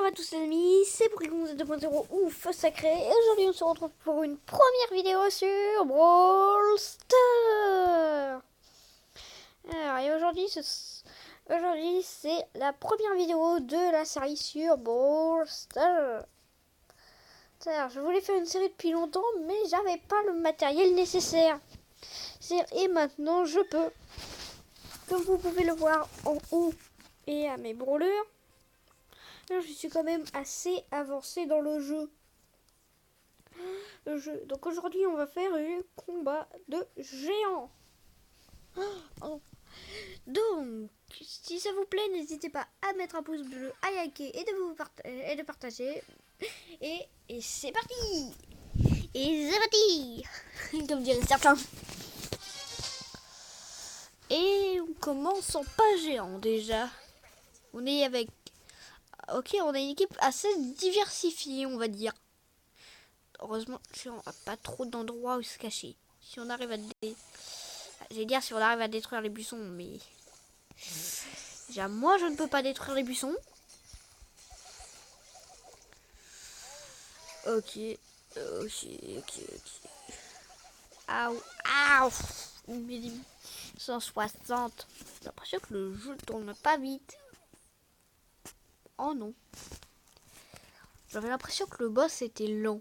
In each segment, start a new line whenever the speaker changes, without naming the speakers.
Bonjour à tous les amis, c'est Bricon 2.0 ou Feu Sacré et aujourd'hui on se retrouve pour une première vidéo sur Brawl Stars. Alors et aujourd'hui c'est la première vidéo de la série sur Brawl Stars. Alors, je voulais faire une série depuis longtemps mais j'avais pas le matériel nécessaire. Et maintenant je peux. Comme vous pouvez le voir en haut et à mes brawlers. Je suis quand même assez avancé dans le jeu. Donc aujourd'hui, on va faire un combat de géants. Donc, si ça vous plaît, n'hésitez pas à mettre un pouce bleu, à liker et de partager. Et c'est parti. Et c'est parti. Comme diraient certains. Et on commence en pas géant déjà. On est avec... Ok, on a une équipe assez diversifiée, on va dire. Heureusement, on n'a pas trop d'endroits où se cacher. Si on arrive à... J'allais dire si on arrive à détruire les buissons, mais... Déjà, moi, je ne peux pas détruire les buissons. Ok. 160. J'ai l'impression que le jeu tourne pas vite. Oh non. J'avais l'impression que le boss était lent.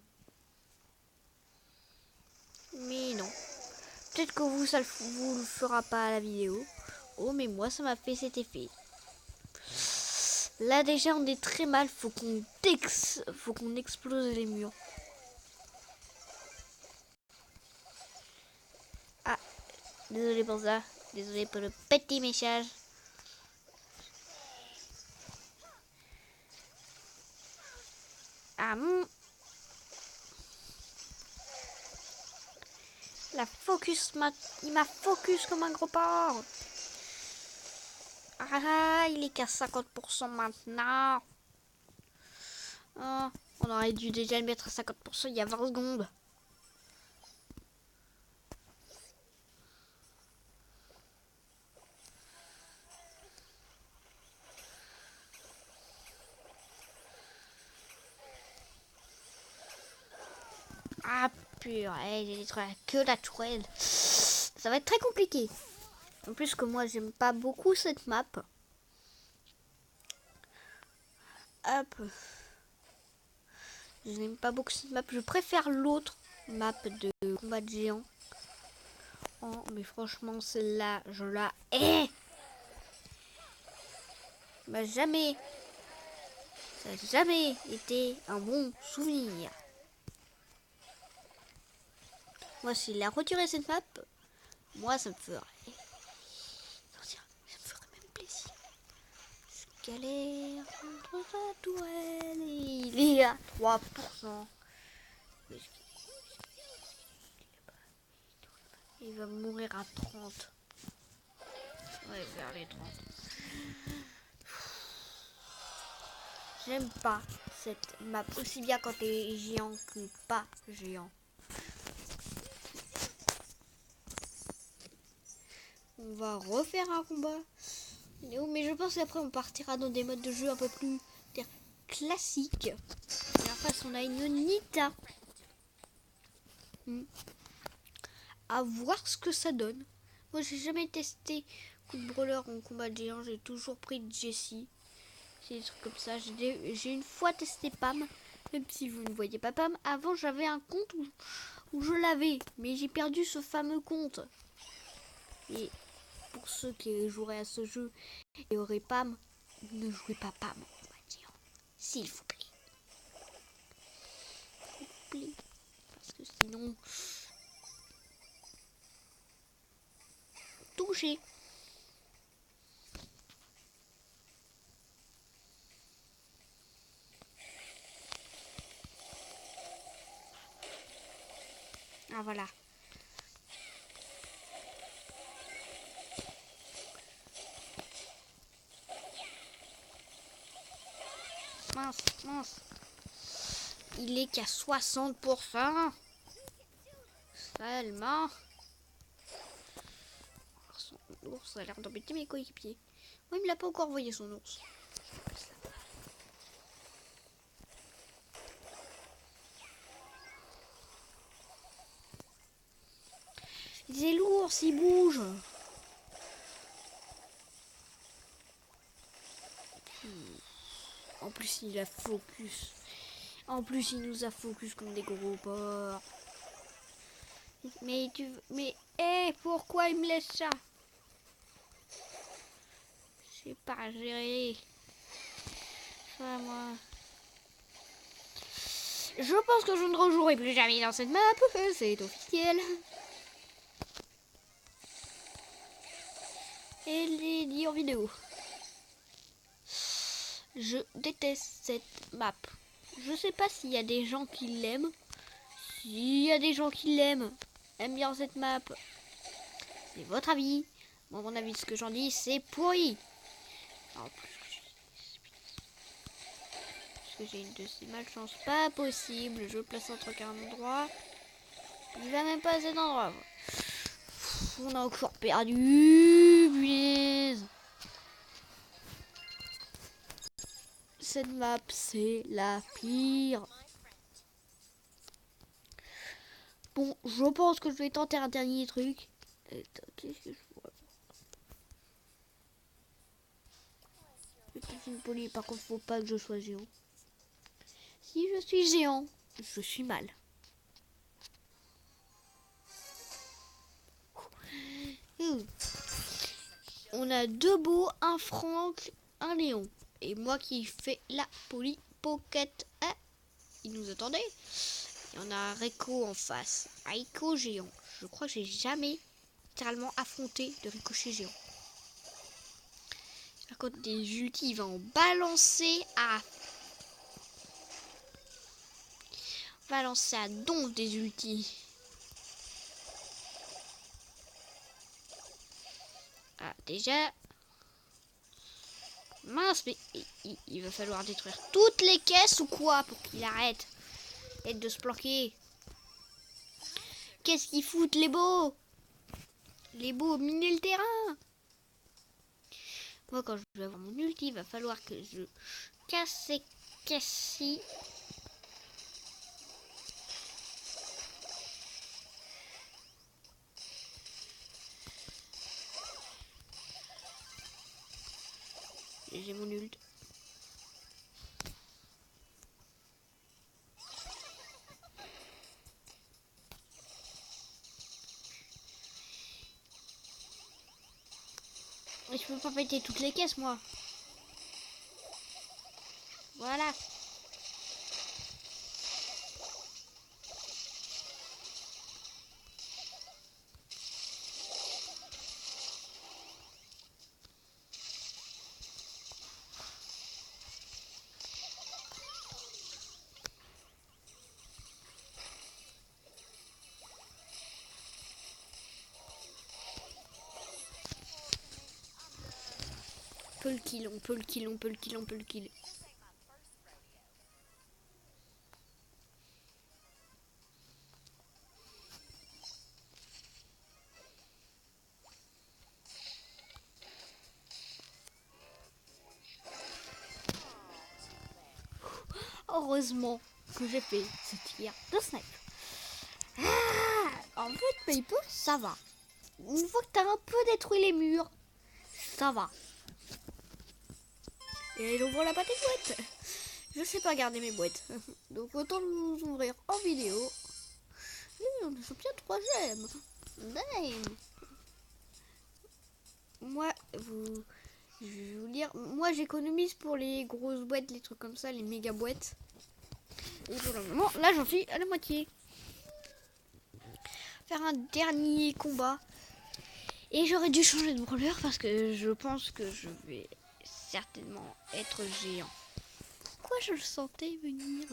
Mais non. Peut-être que vous, ça vous le fera pas à la vidéo. Oh, mais moi, ça m'a fait cet effet. Là, déjà, on est très mal. Faut qu'on explose les murs. Ah, désolé pour ça. Désolé pour le petit message. Ah, il m'a focus comme un gros porc. Ah, il est qu'à 50% maintenant. Oh, on aurait dû déjà le mettre à 50% il y a 20 secondes. Ah, purée, j'ai détruit que la tourelle. Ça va être très compliqué. En plus que moi, j'aime pas beaucoup cette map. Hop. Je n'aime pas beaucoup cette map. Je préfère l'autre map de combat de géant. Oh, mais franchement, celle-là, je la hais. Bah, jamais. Ça n'a jamais été un bon souvenir. Moi, s'il a retiré cette map, moi, ça me ferait même plaisir. Je galère contre la tourelle. Il est à 3%. Il va mourir à 30. Ouais, vers les 30. J'aime pas cette map aussi bien quand t'es géant que pas géant. On va refaire un combat. Mais je pense qu'après on partira dans des modes de jeu un peu plus classiques. Et en face on a une Nita. À voir ce que ça donne. Moi j'ai jamais testé coup de brawler en combat de géant. J'ai toujours pris Jessie. C'est des trucs comme ça. J'ai une fois testé Pam. Même si vous ne voyez pas Pam. Avant j'avais un compte où je l'avais. Mais j'ai perdu ce fameux compte. Et pour ceux qui joueraient à ce jeu et auraient Pam, ne jouez pas Pam en combat de géant. S'il vous plaît. Parce que sinon... Touché. Ah voilà. Mince. Il est qu'à 60%. Seulement. Son ours a l'air d'embêter mes coéquipiers. Moi, il me l'a pas encore envoyé son ours. C'est lourd s'il bouge. En plus, il a focus. En plus, il nous a focus comme des gros porcs. Mais pourquoi il me laisse ça? Je sais pas gérer. Ça, moi. Je pense que je ne rejouerai plus jamais dans cette map. C'est officiel. Et les dit en vidéo. Je déteste cette map. Je sais pas s'il y a des gens qui l'aiment. S'il y a des gens qui aiment bien cette map, c'est votre avis. Moi, mon avis, ce que j'en dis, c'est pourri. En plus, parce que j'ai une de ces malchances pas possible. Je place un truc à un endroit. Il va même pas à cet endroit. On a encore perdu. Punaise. Cette map, c'est la pire. Bon, je pense que je vais tenter un dernier truc. Qu'est-ce que je pourrais faire? Peut-être une poly, par contre, faut pas que je sois géant. Si je suis géant, je suis mal. On a 2 beaux, un Franck, un Léon. Et moi qui fais la poly pocket. Ah, il nous attendait. Et on a un Rico en face. Un Rico géant. Je crois que j'ai jamais littéralement affronté de ricochet géant. Par contre, des ultis, il va en balancer à... Balancer à donf des ultis. Ah, déjà... Mince, mais il va falloir détruire toutes les caisses ou quoi pour qu'il arrête de se planquer. Qu'est-ce qu'ils foutent les beaux? Les beaux miner le terrain. Moi quand je vais avoir mon ulti, il va falloir que je casse ces caisses-ci. J'ai mon ult. Et je peux pas péter toutes les caisses moi. Voilà. On peut le kill, on peut le kill, on peut le kill, on peut le kill. Heureusement que j'ai fait ce tir de snipe. En fait, Paper, ça va. Une fois que t'as un peu détruit les murs, ça va. Et j'ouvre la pâte boîte. Je sais pas garder mes boîtes. Donc autant nous ouvrir en vidéo. On est champion 3ème. Damn. Moi, je vais vous dire, moi j'économise pour les grosses boîtes, les trucs comme ça, les méga boîtes. Et pour le moment, là j'en suis à la moitié. Faire un dernier combat. Et j'aurais dû changer de brawler parce que je pense que je vais certainement être géant. Pourquoi je le sentais venir?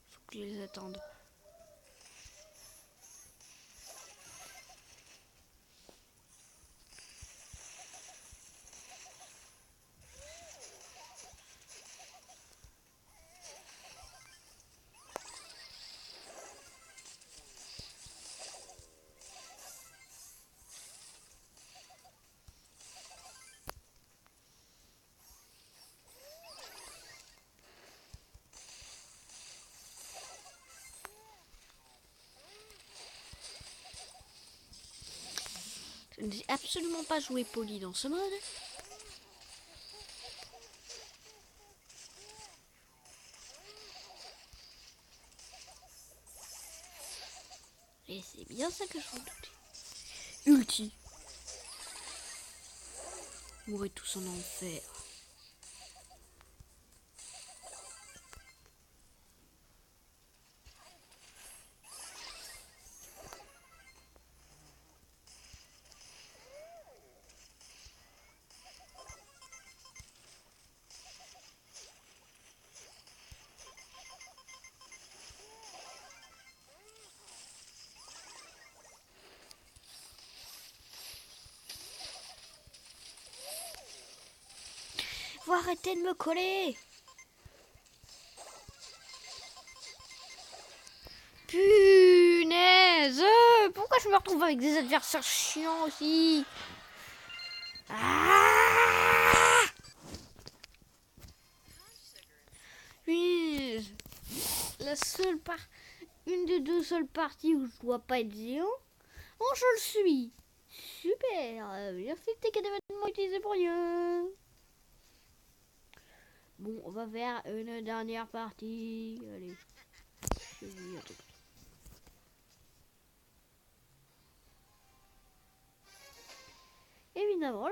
Faut que je les attende. Je ne sais absolument pas jouer poli dans ce mode. Et c'est bien ça que je vous dis. Ulti. Mourrez tous en enfer. Faut arrêter de me coller. Punaise! Pourquoi je me retrouve avec des adversaires chiants aussi? Ah! Punaise! Une des deux seules parties où je dois pas être géant, oh je le suis. Super! Merci de tes événements utilisés pour rien. Bon, on va faire une dernière partie. Allez. Je dis un truc. Évidemment,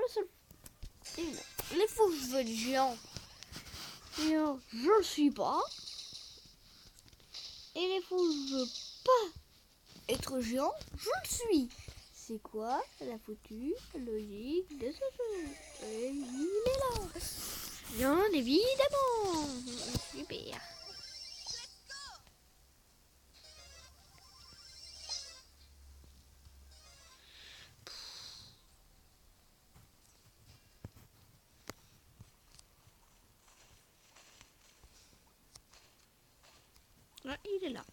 les faux cheveux de géant. Je le suis pas. Et les faux cheveux pas être géant, je le suis. C'est quoi la foutue logique de ce jeu? Et il est là. Bien évidemment. Super. Ah, il est là.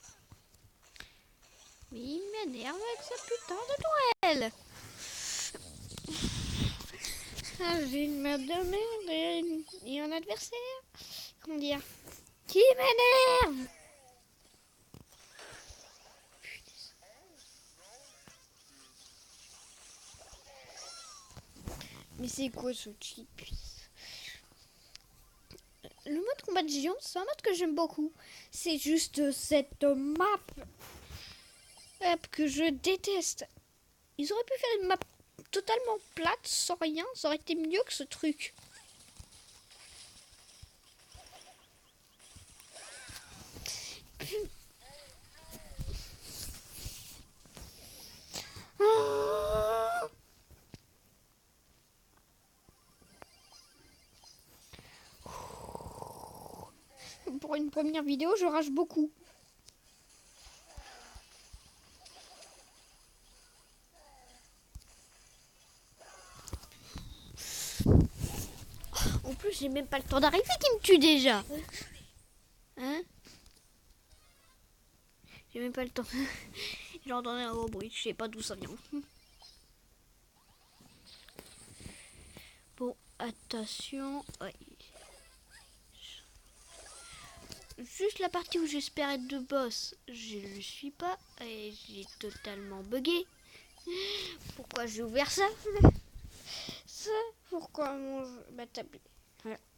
Mais il m'énerve avec sa putain de tourelle. Ah, j'ai une merde de merde et un adversaire. Comment dire? Qui m'énerve? Mais c'est quoi ce cheat? Le mode combat de géant, c'est un mode que j'aime beaucoup. C'est juste cette map que je déteste. Ils auraient pu faire une map totalement plate, sans rien. Ça aurait été mieux que ce truc. Pour une première vidéo, je rage beaucoup. En plus, j'ai même pas le temps d'arriver qui me tue déjà. Hein? J'ai même pas le temps. J'entendais un gros bruit, je sais pas d'où ça vient. Bon, attention. Ouais. Juste la partie où j'espère être de boss, je le suis pas et j'ai totalement bugué. Pourquoi j'ai ouvert ça? Ça, pourquoi ma tablette,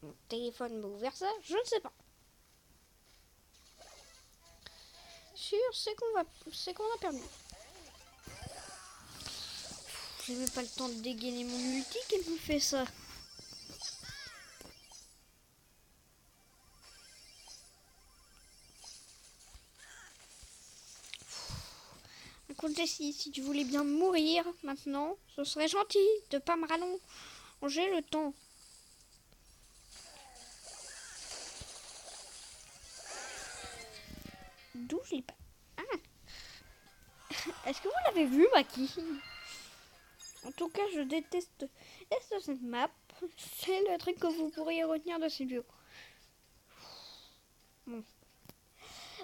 mon téléphone m'a ouvert ça? Je ne sais pas. Sûr, c'est qu'on a perdu. J'ai même pas le temps de dégainer mon ulti qu'il me fait ça. Écoute Jessie, si tu voulais bien mourir maintenant, ce serait gentil de pas me rallonger le temps. D'où je l'ai pas. Ah. Est-ce que vous l'avez vu, Maki? En tout cas, je déteste cette map. C'est le truc que vous pourriez retenir de cette vidéo. Bon.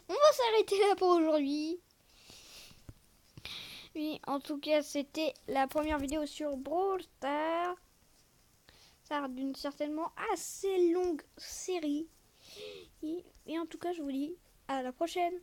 On va s'arrêter là pour aujourd'hui. Oui, en tout cas, c'était la première vidéo sur Brawl Stars. Ça d'une certainement assez longue série. Et en tout cas, je vous dis à la prochaine.